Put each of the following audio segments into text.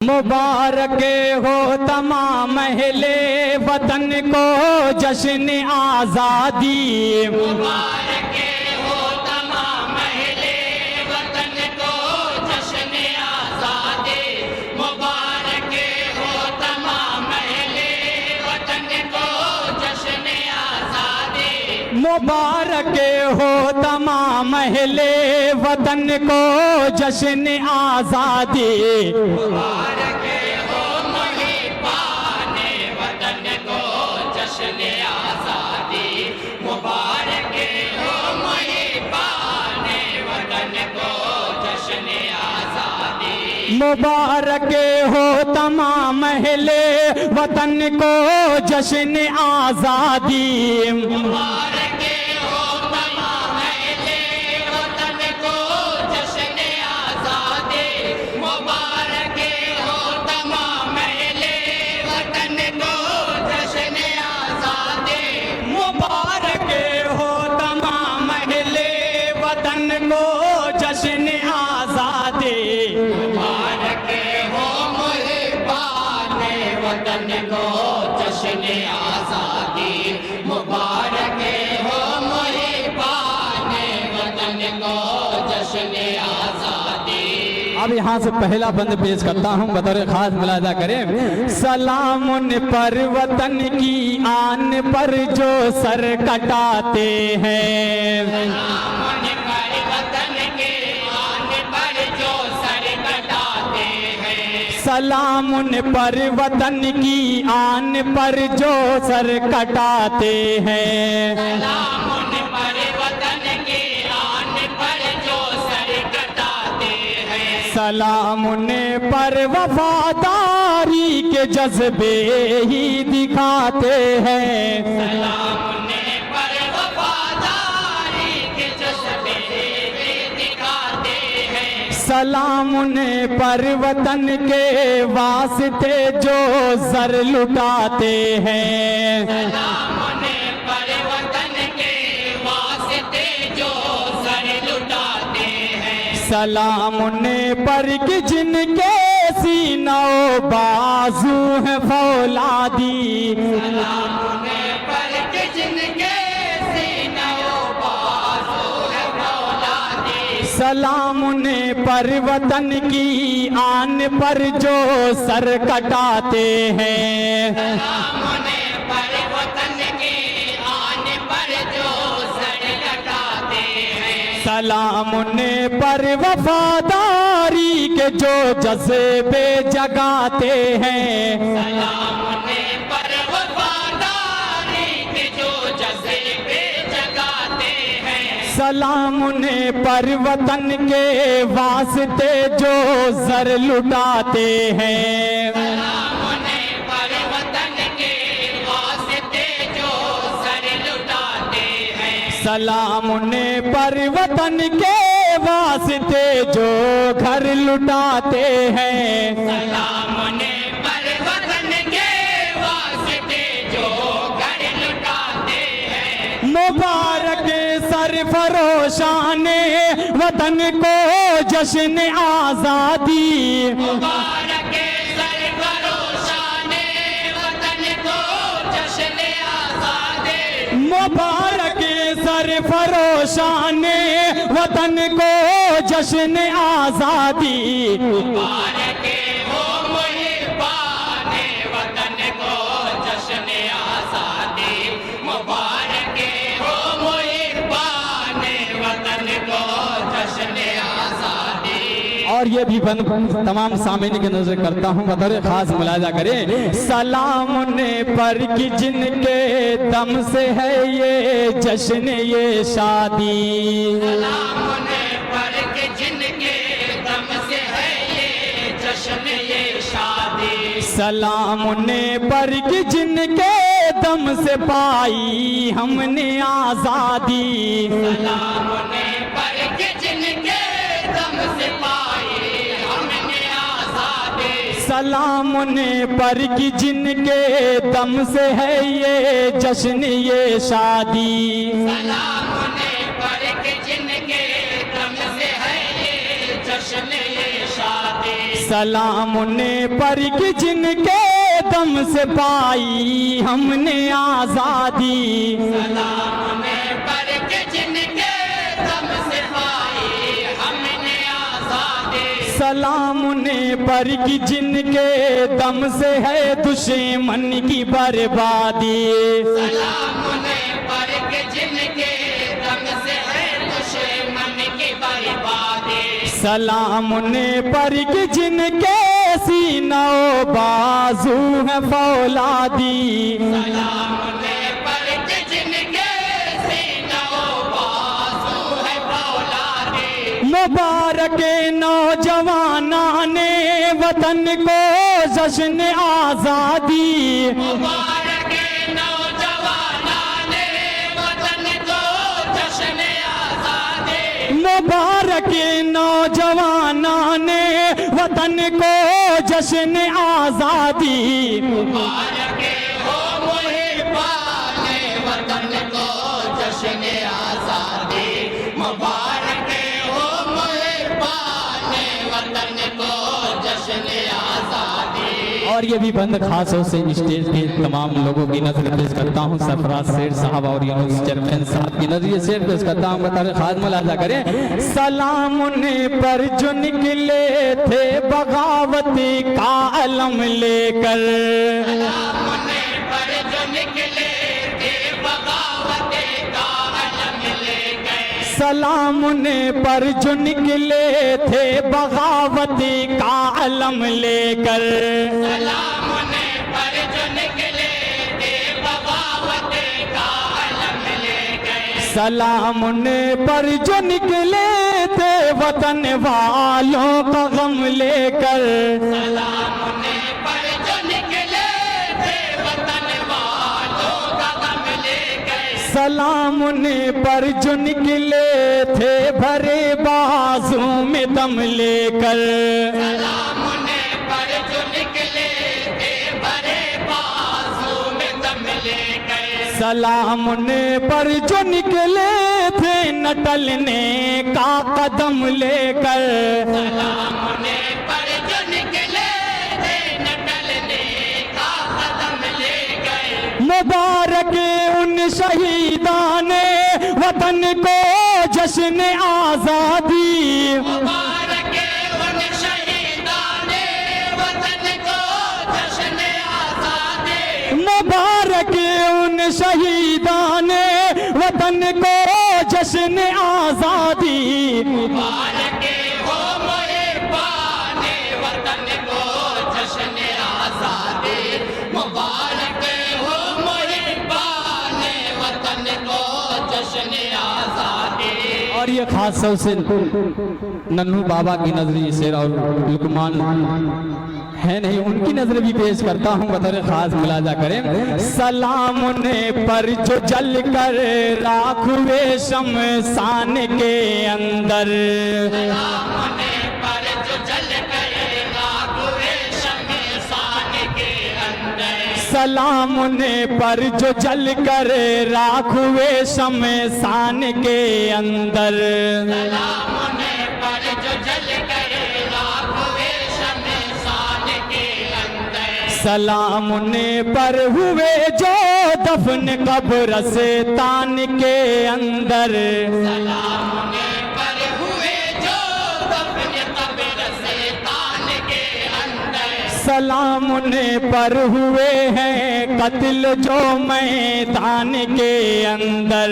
मुबारक हो तमाम अहले वतन को जश्न आज़ादी। मुबारक हो तमाम अहले वतन को जश्न आज़ादी। मुबारक हो तमाम अहले वतन को जश्न आज़ादी। मुबारक हो तमाम अहले वतन को जश्न आज़ादी। मुबारक हो मुहिब्बाने वतन को जश्न आज़ादी। मुबारक हो मुहिब्बाने वतन को जश्न आज़ादी। मुबारक हो तमाम अहले वतन को जश्न आज़ादी। मुबारक हो तमाम अहले वतन को जश्न आज़ादी। मुबारक हो तमाम अहले वतन को जश्न आज़ादी। मुबारक हो तमाम अहले वतन को जश्न आज़ादी। मुबारक हो मुहिब्बाने वतन को जश्न आज़ादी। मुबारक हो मुहिब्बाने वतन को जश्न आज़ादी। अब यहाँ से पहला बंद पेश करता हूँ, बतौर खास मुलाजा करें। सलाम उन पर वतन की आन पर जो सर कटाते हैं। सलाम उन पर वतन के आन पर जो सर कटाते हैं। सलाम उन पर वतन की आन पर जो सर कटाते हैं। सलाम उन पर वतन के आन पर जो सर कटाते हैं। सलाम उन पर वफादारी के जज्बे ही दिखाते हैं। सलाम उन पर वफादारी के जज्बे दिखाते हैं। सलाम उन पर वतन के वास्ते जो सर लुटाते हैं। सलाम उन पर वतन के वास्ते जो सर लुटाते हैं। सलाम उन पर कि जिनके सीनों बाजू है फौलादी। सलाम उन पर कि जिनके सीनों बाजू है फौलादी। सलाम उन पर वतन की आन पर जो सर कटाते हैं। सलाम उन पर वतन के आन पर जो सर कटाते हैं। सलाम उन पर वफादारी के जो जज्बे जगाते हैं। सलाम उन पर वफादारी के जो जज्बे जगाते हैं। सलाम उन पर वतन के वास्ते जो सर लुटाते हैं। सलाम उन पर वतन के वास्ते जो सर लुटाते हैं। सलाम उन पर वतन के वास्ते जो घर लुटाते हैं। सलाम उन पर वतन के वास्ते जो घर लुटाते हैं। मुबारक सरफरोशान वतन को जश्न आज़ादी। मुबारक सरफरोशाने वतन को जश्न आज़ादी। मुबारक सरफरोशान वतन को जश्न आज़ादी। मुबारक हो मुहिब्बाने वतन को जश्न आज़ादी। मुबारक हो मुहिब्बाने वतन को जश्न आज़ादी। और ये भी बंद तमाम सामीन की नजर करता हूँ, बतौर खास मुलाजा करें। सलाम उन पर कि जिनके दम से है ये जश्न ये शादी। सलाम उन पर कि जिनके दम से है ये जश्न ये शादी। सलाम उन पर कि जिनके दम से पाई हमने आज़ादी। सलाम उन पर कि जिनके दम से पाई हमने आज़ादी। सलाम उन पर कि जिनके दम से है ये जश्न ये शादी। सलाम उन पर कि जिनके दम से है ये जश्न ये शादी। सलाम उन्हें पर कि जिनके दम से पाई हमने आजादी। सलाम उन्हें पर के जिनके दम से पाई हमने आजादी। सलाम उन्हें पर कि जिनके दम से है दुश्मन की बर्बादी। सलाम उन्हें पर के जिनके दम से है दुश्मन की बर्बादी। सलाम उन्हें पर कि जिनके सीना बाजू है फौलादी। सलाम उन्हें पर के जिनके सीना बाजू है फौलादी। मुबारक नौजवाना ने वतन को जश्न आजादी। मुबारक नौजवाना ने वतन को जश्न आजादी। मुबारक नौजवाना ने वतन को जश्न आजादी। मुबारक हो मुहिबाने वतन को जश्न आजादी। मुबारक हो मुहिबाने वतन को जश्न आजादी। और ये भी बंद खास हो से स्टेज पे तमाम लोगों की नजर पेश करता हूँ। सरफराज सेठ साहब और यूनुस चेयरमैन साहब की नजर शेर पेश करता हूँ। बता खास मुलाजा करें। सलाम उन्हें पर जो निकले थे बगावत का अलम लेकर। सलाम उन्हें पर जो निकले थे बगावत का अलम लेकर। सलाम उन्हें पर जो निकले थे बगावत का अलम लेकर। सलाम उन्हें पर जो निकले थे बगावत का अलम लेकर। सलाम उन्हें पर जो निकले थे वतन वालों का गम लेकर। सलाम उन्हें पर जो निकले थे वतन वालों का गम लेकर। सलाम उन्हें पर जो निकले थे भरे बाजू में दम लेकर। सलाम उन्हें पर जो निकले थे भरे बाजू में दम लेकर। सलाम उन्हें पर जो निकले थे न टलने का कदम लेकर। सलाम उन्हें पर जो निकले थे न टलने का कदम लेकर। मुबारक उन शहीदाने वतन को जश्न आजादी। मुबारक उन शहीदाने वतन को जश्न आजादी। मुबारक उन शहीदाने वतन को जश्न आजादी। मुबारक हो मुहिबाने वतन को जश्न आजादी। मुबारक हो मुहिबाने वतन को जश्न आजादी। और ये खास सौ से नन्हू बाबा की नजरी शेर और लुकमान है नहीं उनकी नजर भी पेश करता हूँ। बतौर खास मुलाजा करें। सलाम उन्हें पर जो जल कर राख हुए शमशान के अंदर। सलाम उन्हें पर जो जल कर राख हुए शमशान के अंदर। सलाम उन्हें पर जो जल कर राख हुए शमशान के अंदर। सलाम उन्हें पर जो जल कर राख हुए शमशान के अंदर। सलाम उन्हें पर हुए जो दफन कब्रिस्तान के अंदर। सलाम उन्हें पर हुए जो दफन कब्रिस्तान के अंदर। सलाम उन्हें पर हुए हैं कत्ल जो मैदान के अंदर।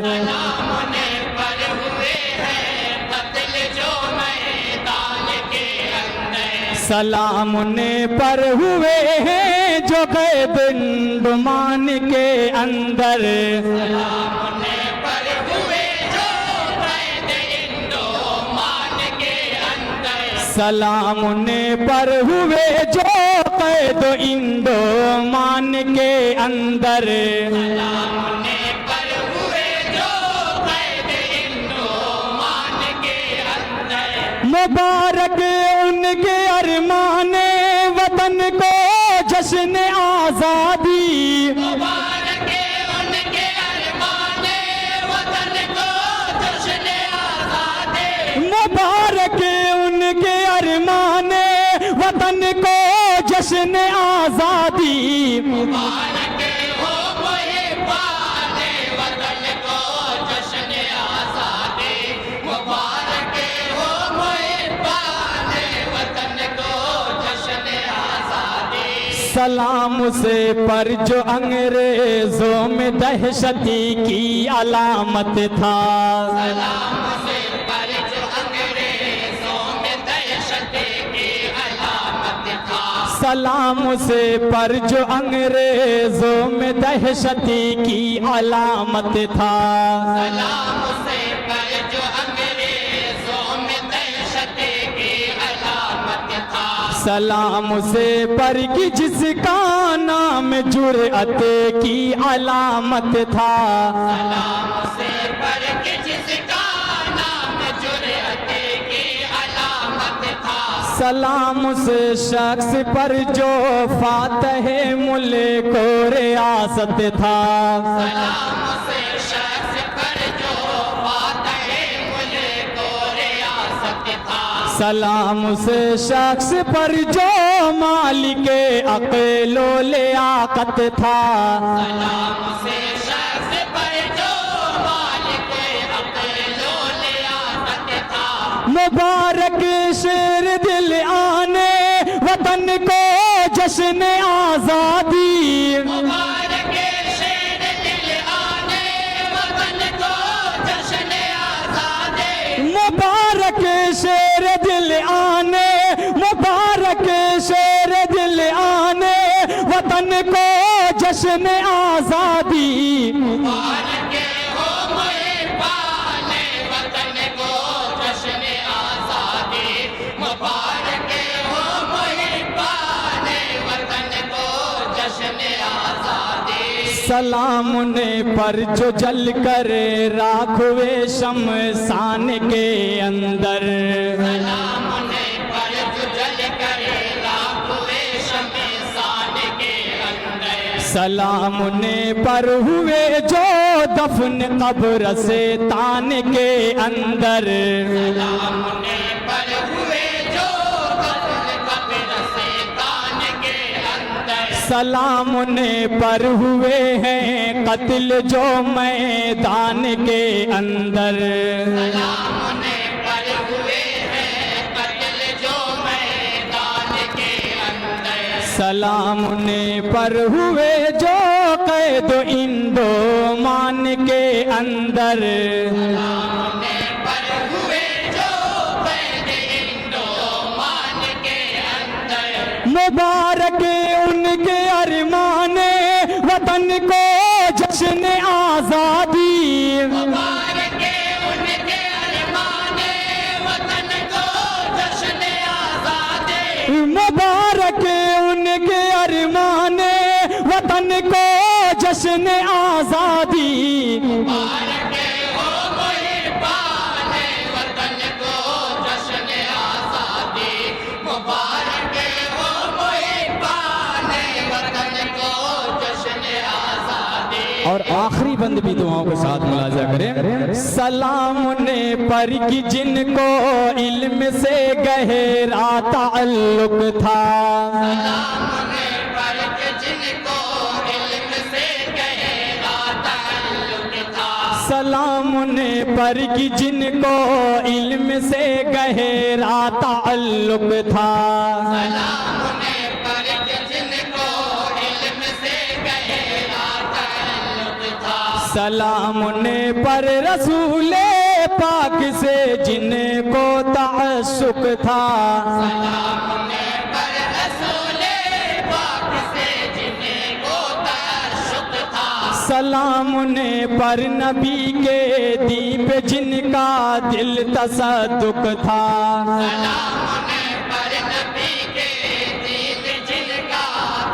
सलाम उन्हें पर हुए हैं कत्ल जो मैदान के अंदर। सलाम उन्हें पर हुए हैं जो कैद अंडमान के अंदर। सलाम उन्हें पर हुए जो कैद अंडमान के अंदर। सलाम उन्हें पर हुए जो कैद इंडोमान के अंदर। सलाम उन्हें पर हुए जो कैद इंडोमान के अंदर। मुबारक उनके अरमाने वतन को जश्न आजादी। मुबारक उनके अरमाने वतन को जश्न आजादी। मुबारक उनके अरमाने जश्न आजादी। मुबारक हो मुहिब्बाने वतन को जश्न आजादी। मुबारक हो मुहिब्बाने वतन को जश्न आजादी। सलाम से पर जो अंग्रेजों में दहशती की अलामत था। सलाम से पर जो अंग्रेजों में दहशत की अलामत था। सलाम से पर जो अंग्रेजों में दहशती की अलामत था। सलाम से पर जो अंग्रेजों में दहशत की अलामत था। सलाम से पर कि जिसका नाम जुर्अत की अलामत था। सलाम से पर कि जिसका नाम जुर्अत की अलामत था। सलाम से शख्स पर जो फातह मुल्क को रियासत था। सलाम से शख्स पर जो फातह मुल्क को रियासत था। सलाम से शख्स पर जो मालिक अक़ल व लियाक़त था। सलाम से शख्स पर जो मालिक अक़ल व लियाक़त था। मुबारक शेर दिल आने वतन को जश्न आज़ादी। मुबारक शेर दिल आने वतन को जश्न आज़ादी। मुबारक शेर दिल आने, मुबारक शेर दिल आने वतन को जश्न आज़ादी। मुबारक हो मुहिब्बाने वतन को जश्न आज़ादी। मुबारक हो मुहिब्बाने वतन को जश्न आज़ादी। सलाम ने पर जो जल कर राख हुए शमशान के अंदर। सलाम ने पर जो जल करे राख हुए शमशान के अंदर। सलाम ने पर हुए जो दफन कब्र से तान के अंदर। सलाम ने पर हुए जो दफन कब्र से तान के अंदर। सलाम ने पर हुए हैं कत्ल जो मैदान के अंदर। सलाम ने पर हुए हैं कत्ल जो मैदान के अंदर। सलाम ने पर हुए जो कैद इंदो मान के अंदर। सलाम ने पर हुए जो कैद इंडोमान के अंदर। मुबारक उनके अरमाने वतन को जश्न आज़ादी। मुबारक उनके अरमाने वतन को जश्न आज़ादी। मुबारक उनके अरमाने वतन को जश्न आज़ादी। मुबारक हो मुहिब्बाने वतन को जश्न आज़ादी। मुबारक हो मुहिब्बाने वतन को जश्न आज़ादी। और आखिरी बंद भी दुआओं के साथ मुलाजा करें। सलाम ने पर कि जिनको इल्म से गहरा ताल्लुक था। सलाम ने पर कि जिनको इल्म से गहरा ताल्लुक था। सलाम ने पर कि जिनको इल्म से गहरा ताल्लुक था। सलाम ने पर कि जिनको इल्म से गहरा ताल्लुक था। सलाम ने पर रसूले पाक से जिनको ताअस्सुक था। सलाम ने पर रसूले पाक से जिनको ताअस्सुक था। सलाम ने पर नबी के दीप जिनका दिल तसद्दुक था। सलाम ने पर नबी के दीन जिनका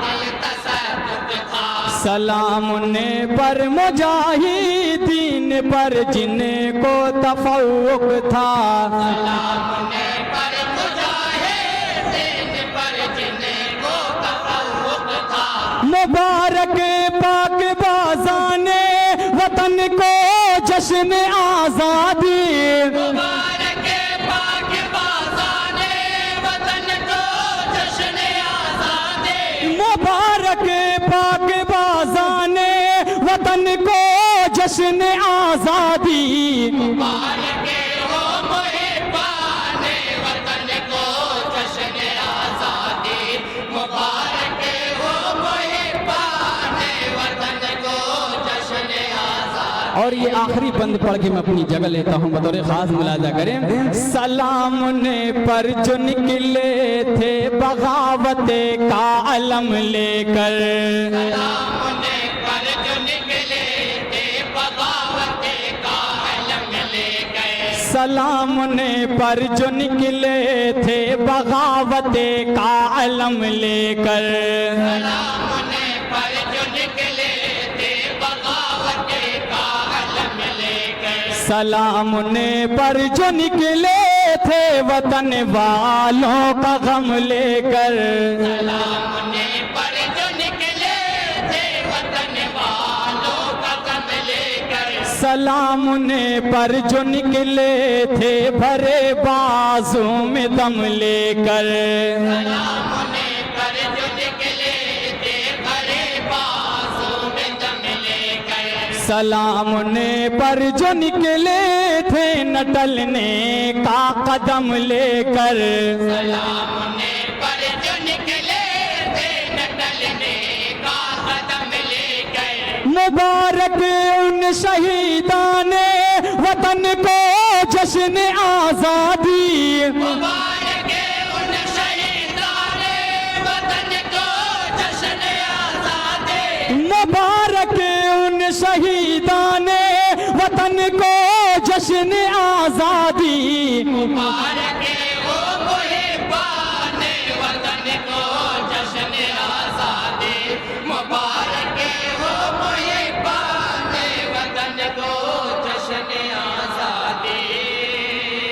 दिल तसद्दुक था। सलाम ने पर मुजाहिदीन पर जिनको तफव्वुक था। सलाम ने पर मुजाहिदीन पर जिनको तफव्वुक था। मुबारक पाक बाज़ाने वतन को जश्न आज़ादी। मुबारक पाक बाज़ाने वतन को जश्न आज़ादी। और ये आखिरी बंद पढ़ के मैं अपनी जगह लेता हूँ, बतौर खास मुलाजा करें। सलाम ने पर जो निकले थे बगावत का अलम लेकर, सलाम ने पर जो निकले थे बगावत का अलम लेकर, सलाम ने पर जो निकले थे बगावत का अलम लेकर, सलाम ने पर जो निकले थे बगावत का अलम लेकर, सलाम ने पर जो निकले थे वतन वालों का गम लेकर, सलाम ने पर जो निकले थे वतन वालों का गम लेकर, सलाम ने पर जो निकले थे भरे बाजू में दम लेकर, सलाम ने पर जो निकले थे भरे बाजों में दम लेकर, सलाम ने पर जो निकले थे न टलने का कदम लेकर, सलाम ने पर जो निकले थे न टलने का कदम लेकर, मुबारक उन शहीदान वतन को जश्न आजाद